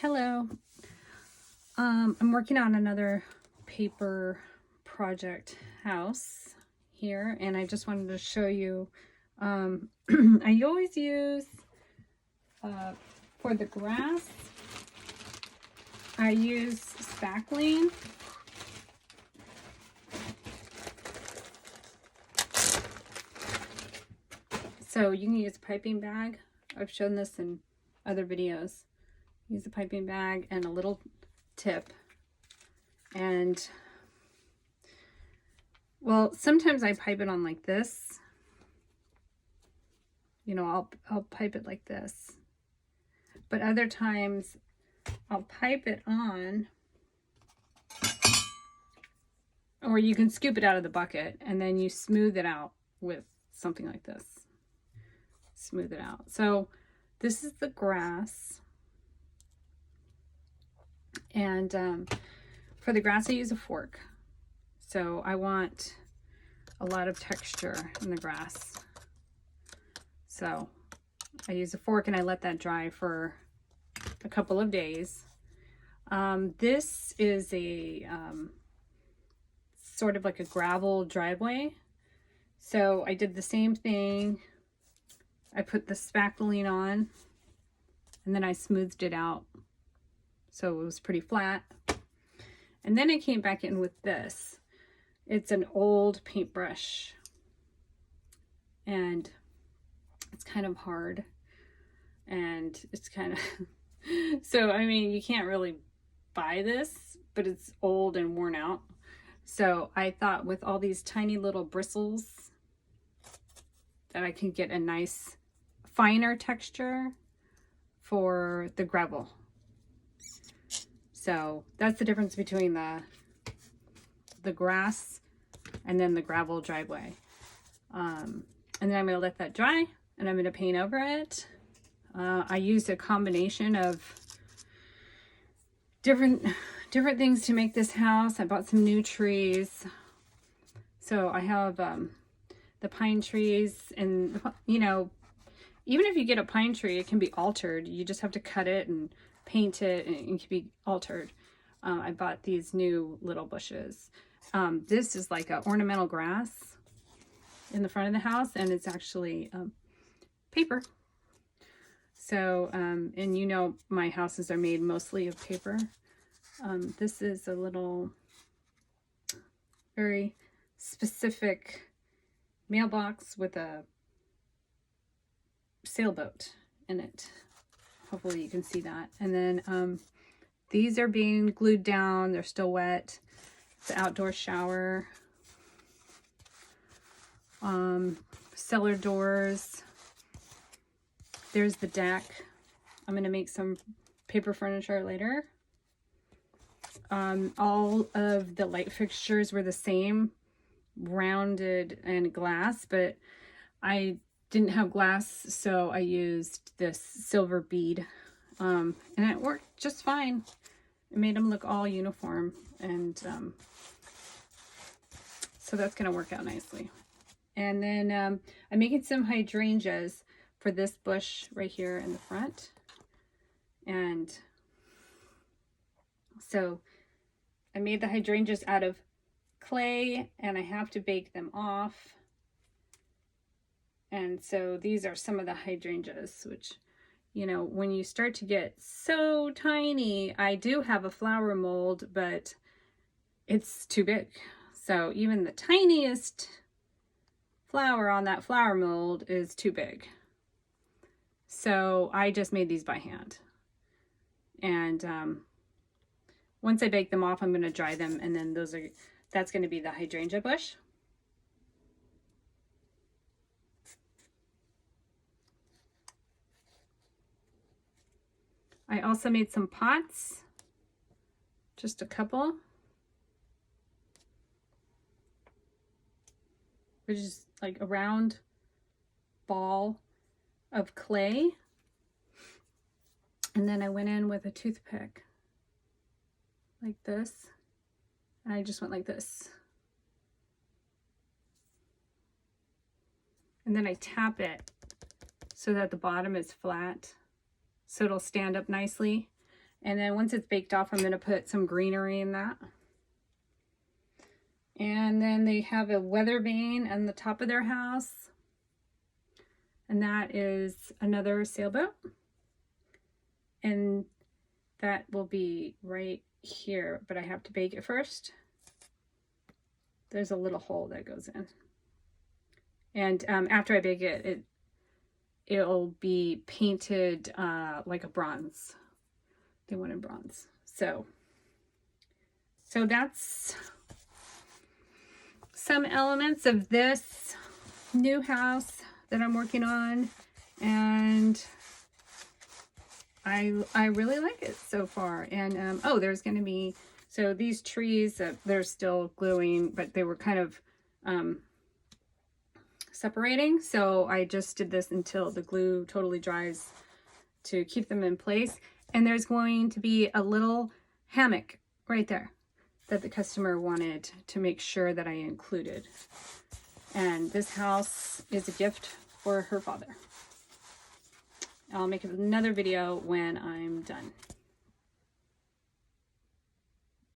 Hello. I'm working on another paper project house here, and I just wanted to show you. I always use for the grass. I use spackling. So you can use a piping bag. I've shown this in other videos. Use a piping bag and a little tip. And well, sometimes I pipe it on like this. You know, I'll pipe it like this. But other times I'll pipe it on, or you can scoop it out of the bucket and then you smooth it out with something like this. Smooth it out. So this is the grass. And for the grass, I use a fork. So I want a lot of texture in the grass. So I use a fork and I let that dry for a couple of days. This is a sort of like a gravel driveway. So I did the same thing. I put the spackling on and then I smoothed it out so it was pretty flat. And then I came back in with this. It's an old paintbrush and it's kind of hard and it's kind of so I mean you can't really buy this, but it's old and worn out. So I thought with all these tiny little bristles that I can get a nice finer texture for the gravel. So that's the difference between the grass and then the gravel driveway. And then I'm going to let that dry and I'm going to paint over it. I used a combination of different things to make this house. I bought some new trees. So I have the pine trees, and you know, even if you get a pine tree, it can be altered. You just have to cut it and paint it and it can be altered. I bought these new little bushes. This is like an ornamental grass in the front of the house, and it's actually paper. So, and you know, my houses are made mostly of paper. This is a little very specific mailbox with a sailboat in it. Hopefully you can see that. And then these are being glued down. They're still wet. The outdoor shower. Cellar doors. There's the deck. I'm going to make some paper furniture later. All of the light fixtures were the same, rounded and glass, but I didn't have glass, so I used this silver bead, and it worked just fine. It made them look all uniform, and so that's going to work out nicely. And then I'm making some hydrangeas for this bush right here in the front. And so I made the hydrangeas out of clay and I have to bake them off. And so these are some of the hydrangeas, which, you know, when you start to get so tiny, I do have a flower mold, but it's too big. So even the tiniest flower on that flower mold is too big. So I just made these by hand. And once I bake them off, I'm going to dry them, and then that's going to be the hydrangea bush. I also made some pots, just a couple, which is like a round ball of clay. And then I went in with a toothpick like this, and I just went like this. And then I tap it so that the bottom is flat, so it'll stand up nicely. And then once it's baked off, I'm going to put some greenery in that. And then they have a weather vane on the top of their house. And that is another sailboat. And that will be right here, but I have to bake it first. There's a little hole that goes in. And after I bake it, it'll be painted like a bronze. They wanted bronze. So that's some elements of this new house that I'm working on, and I really like it so far. And oh, there's going to be, so these trees, they're still gluing, but they were kind of separating, so I just did this until the glue totally dries to keep them in place. And there's going to be a little hammock right there that the customer wanted to make sure that I included. And this house is a gift for her father. I'll make another video when I'm done.